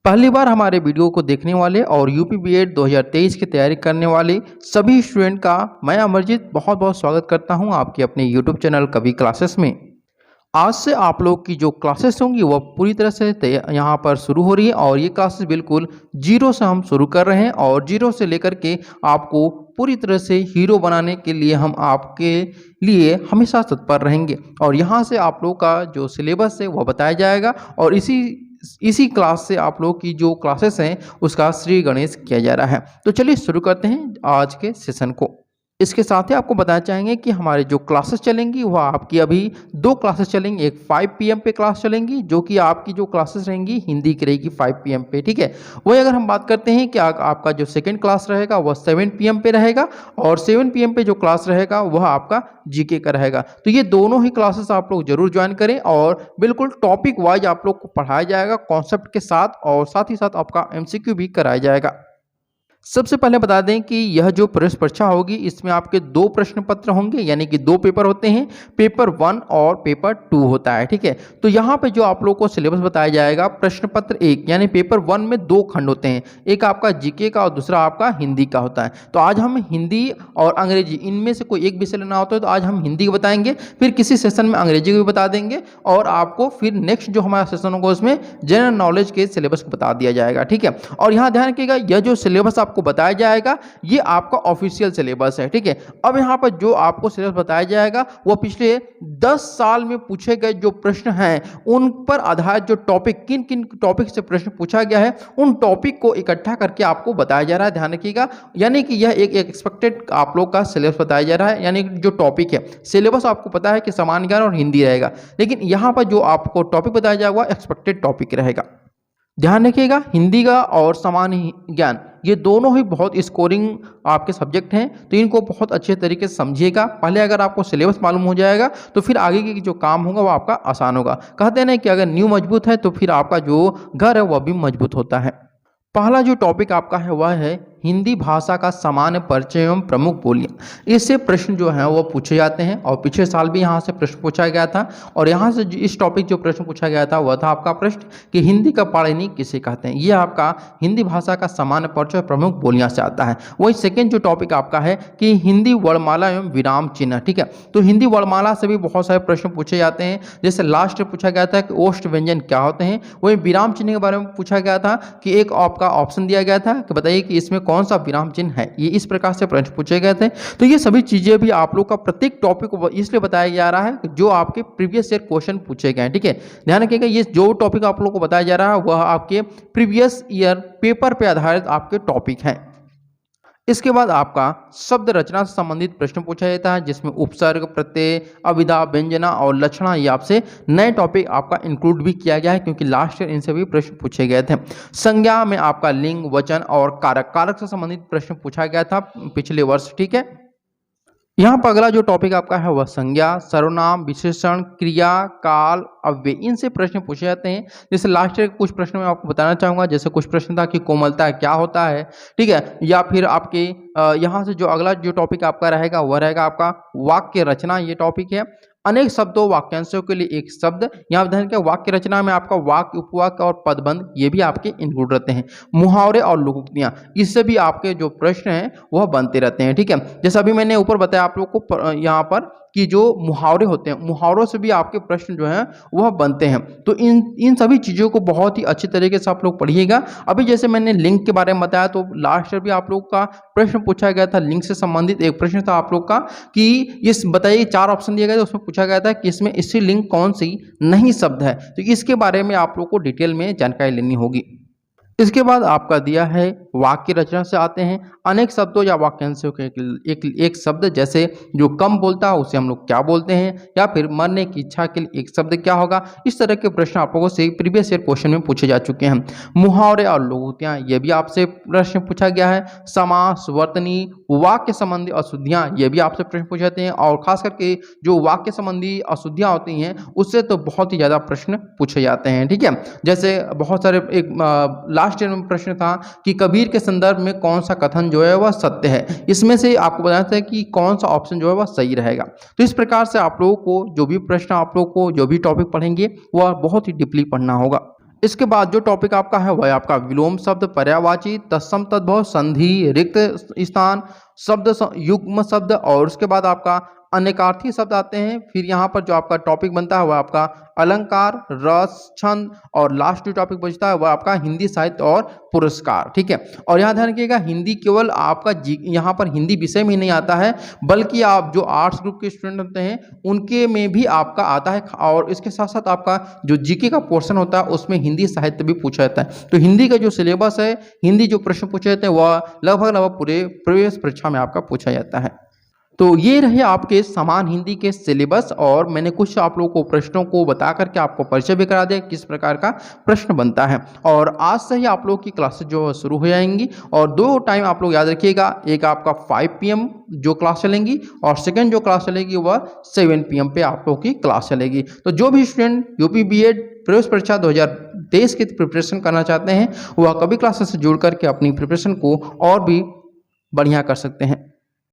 पहली बार हमारे वीडियो को देखने वाले और यूपी बीएड 2023 की तैयारी करने वाले सभी स्टूडेंट का मैं अमरजीत बहुत बहुत स्वागत करता हूं आपके अपने यूट्यूब चैनल कवि क्लासेस में। आज से आप लोग की जो क्लासेस होंगी वह पूरी तरह से यहाँ पर शुरू हो रही है और ये क्लासेस बिल्कुल जीरो से हम शुरू कर रहे हैं और जीरो से लेकर के आपको पूरी तरह से हीरो बनाने के लिए हम आपके लिए हमेशा तत्पर रहेंगे। और यहाँ से आप लोग का जो सिलेबस है वह बताया जाएगा और इसी क्लास से आप लोग की जो क्लासेस हैं उसका श्री गणेश किया जा रहा है। तो चलिए शुरू करते हैं आज के सेशन को। इसके साथ ही आपको बताना चाहेंगे कि हमारे जो क्लासेस चलेंगी वह आपकी अभी दो क्लासेस चलेंगी। एक 5 PM पे क्लास चलेंगी जो कि आपकी जो क्लासेस रहेंगी हिंदी की रहेगी 5 PM पे, ठीक है। वही अगर हम बात करते हैं कि आपका जो सेकंड क्लास रहेगा वह 7 PM पे रहेगा और 7 PM पे जो क्लास रहेगा वह आपका जीके का रहेगा। तो ये दोनों ही क्लासेस आप लोग जरूर ज्वाइन करें और बिल्कुल टॉपिक वाइज आप लोग को पढ़ाया जाएगा कॉन्सेप्ट के साथ और साथ ही साथ आपका MCQ भी कराया जाएगा। सबसे पहले बता दें कि यह जो प्रश्न परीक्षा होगी इसमें आपके दो प्रश्न पत्र होंगे, यानी कि दो पेपर होते हैं, पेपर 1 और पेपर 2 होता है, ठीक है। तो यहाँ पे जो आप लोगों को सिलेबस बताया जाएगा, प्रश्न पत्र 1 यानी पेपर 1 में दो खंड होते हैं, एक आपका जीके का और दूसरा आपका हिंदी का होता है। तो आज हम हिंदी और अंग्रेजी इनमें से कोई एक विषय लेना होता है तो आज हम हिंदी को बताएंगे, फिर किसी सेशन में अंग्रेजी को भी बता देंगे और आपको फिर नेक्स्ट जो हमारा सेशन होगा उसमें जनरल नॉलेज के सिलेबस को बता दिया जाएगा, ठीक है। और यहाँ ध्यान रखिएगा यह जो सिलेबस आपको बताया जाएगा ये आपका ऑफिशियल सिलेबस है, ठीक है। अब यहाँ पर जो आपको सिलेबस बताया जाएगा वो पिछले 10 साल में पूछे गए जो प्रश्न हैं उन पर आधारित जो टॉपिक किन किन टॉपिक से प्रश्न पूछा गया है उन टॉपिक को इकट्ठा करके आपको बताया जा रहा है। ध्यान रखिएगा, यानी कि यह एक एक्सपेक्टेड आप लोग का सिलेबस बताया जा रहा है, यानी जो टॉपिक है सिलेबस आपको पता है कि सामान्य ज्ञान और हिंदी रहेगा, लेकिन यहाँ पर जो आपको टॉपिक बताया जाएगा एक्सपेक्टेड टॉपिक रहेगा। ध्यान रखिएगा हिंदी का और सामान्य ज्ञान ये दोनों ही बहुत स्कोरिंग आपके सब्जेक्ट हैं, तो इनको बहुत अच्छे तरीके से समझिएगा। पहले अगर आपको सिलेबस मालूम हो जाएगा तो फिर आगे की जो काम होगा वो आपका आसान होगा। कहते हैं ना कि अगर नींव मजबूत है तो फिर आपका जो घर है वह भी मजबूत होता है। पहला जो टॉपिक आपका है वह है हिंदी भाषा का सामान्य परिचय एवं प्रमुख बोलियां। इससे प्रश्न जो है वो पूछे जाते हैं और पिछले साल भी यहाँ से प्रश्न पूछा गया था और यहाँ से इस टॉपिक जो प्रश्न पूछा गया था वह था आपका प्रश्न कि हिंदी का पाणिनि किसे कहते हैं। यह आपका हिंदी भाषा का सामान्य परिचय प्रमुख बोलियां से आता है। वही सेकेंड जो टॉपिक आपका है कि हिंदी वर्णमाला एवं विराम चिन्ह, ठीक है। तो हिंदी वर्णमाला से भी बहुत सारे प्रश्न पूछे जाते हैं, जैसे लास्ट में पूछा गया था कि ओष्ठ व्यंजन क्या होते हैं। वही विराम चिन्ह के बारे में पूछा गया था कि एक आपका ऑप्शन दिया गया था कि बताइए कि इसमें कौन सा विराम चिन्ह है। ये इस प्रकार से प्रश्न पूछे गए थे। तो ये सभी चीजें भी आप लोग का प्रत्येक टॉपिक को इसलिए बताया जा रहा है जो आपके प्रीवियस ईयर क्वेश्चन पूछे गए हैं, ठीक है। ध्यान रखिएगा ये जो टॉपिक आप लोग को बताया जा रहा है वह आपके प्रीवियस ईयर पेपर पे आधारित आपके टॉपिक हैं। इसके बाद आपका शब्द रचना से संबंधित प्रश्न पूछा जाता है, जिसमें उपसर्ग, प्रत्यय, अविधा, व्यंजना और लक्षणा ये आपसे नए टॉपिक आपका इंक्लूड भी किया गया है क्योंकि लास्ट ईयर इनसे भी प्रश्न पूछे गए थे। संज्ञा में आपका लिंग, वचन और कारक से संबंधित प्रश्न पूछा गया था पिछले वर्ष, ठीक है। यहाँ पर अगला जो टॉपिक आपका है वह संज्ञा, सर्वनाम, विशेषण, क्रिया, काल, अव्यय इनसे प्रश्न पूछे जाते हैं। जैसे लास्ट ईयर कुछ प्रश्न मैं आपको बताना चाहूंगा, जैसे कुछ प्रश्न था कि कोमलता क्या होता है, ठीक है। या फिर आपके यहाँ से जो अगला जो टॉपिक आपका रहेगा वह रहेगा आपका वाक्य रचना, ये टॉपिक है। अनेक शब्दों वाक्यांशों के लिए एक शब्द, यहाँ ध्यान रखें वाक्य रचना में आपका वाक्य, उपवाक्य और पदबंध ये भी आपके इंक्लूड रहते हैं। मुहावरे और लोकोक्तियाँ इससे भी आपके जो प्रश्न हैं वह बनते रहते हैं, ठीक है। जैसे अभी मैंने ऊपर बताया आप लोग को यहाँ पर कि जो मुहावरे होते हैं मुहावरों से भी आपके प्रश्न जो हैं वह बनते हैं। तो इन सभी चीज़ों को बहुत ही अच्छी तरीके से आप लोग पढ़िएगा। अभी जैसे मैंने लिंक के बारे में बताया तो लास्ट ईयर भी आप लोग का प्रश्न पूछा गया था, लिंक से संबंधित एक प्रश्न था आप लोग का कि इस बताइए 4 ऑप्शन दिए गए थे, उसमें पूछा गया था कि इसमें स्त्रीलिंग कौन सी नहीं शब्द है। तो इसके बारे में आप लोग को डिटेल में जानकारी लेनी होगी। इसके बाद आपका दिया है वाक्य रचना से आते हैं अनेक शब्दों या वाक्यांशों के एक शब्द, जैसे जो कम बोलता है उसे हम लोग क्या बोलते हैं, या फिर मरने की इच्छा के लिए एक शब्द क्या होगा। इस तरह के प्रश्न आप लोगों से प्रीवियस ईयर क्वेश्चन में पूछे जा चुके हैं। मुहावरे और लोकोक्तियाँ ये भी आपसे प्रश्न पूछा गया है। समास, वर्तनी, वाक्य संबंधी अशुद्धियाँ ये भी आपसे प्रश्न पूछे जाते हैं और खास करके जो वाक्य संबंधी अशुद्धियाँ होती हैं उससे तो बहुत ही ज़्यादा प्रश्न पूछे जाते हैं, ठीक है। जैसे बहुत सारे एक लास्ट ईयर में प्रश्न था कि कबीर के संदर्भ में कौन सा कथन जो है वह सत्य है। इसमें से आपको बताना है कि कौन सा ऑप्शन जो है वह सही रहेगा। तो इस प्रकार से आप लोगों को जो भी प्रश्न आप लोगों को जो भी टॉपिक पढ़ेंगे वह बहुत ही डीपली पढ़ना होगा। इसके बाद जो टॉपिक आपका है वह आपका विलोम शब्द, पर्यायवाची, तत्सम तद्भव, संधि, रिक्त स्थान, युग्म शब्द और उसके बाद आपका अनेकार्थी शब्द आते हैं। फिर यहाँ पर जो आपका टॉपिक बनता है वह आपका अलंकार, रस, छंद और लास्ट जो टॉपिक बचता है वह आपका हिंदी साहित्य और पुरस्कार। ठीक है, और यहाँ ध्यान रखिएगा हिंदी केवल आपका यहाँ पर हिंदी विषय में नहीं आता है, बल्कि आप जो आर्ट्स ग्रुप के स्टूडेंट होते हैं उनके में भी आपका आता है। और इसके साथ साथ आपका जो जीके का पोर्शन होता है उसमें हिंदी साहित्य भी पूछा जाता है। तो हिंदी का जो सिलेबस है, हिंदी जो प्रश्न पूछे जाते हैं वह लगभग पूरे प्रवेश परीक्षा में आपका पूछा जाता है। तो ये रहे आपके समान हिंदी के सिलेबस, और मैंने कुछ आप लोगों को प्रश्नों को बता करके आपको परिचय भी करा दिया किस प्रकार का प्रश्न बनता है। और आज से ही आप लोगों की क्लासेस जो शुरू हो जाएंगी, और 2 टाइम आप लोग याद रखिएगा, एक आपका 5 PM जो क्लास चलेंगी और सेकेंड जो क्लास चलेगी वह 7 PM पे आप लोगों की क्लास चलेगी। तो जो भी स्टूडेंट यूपी बीएड प्रवेश परीक्षा 2023 की प्रिपरेशन करना चाहते हैं वह कभी क्लासेस से जुड़ करके अपनी प्रिपरेशन को और भी बढ़िया कर सकते हैं।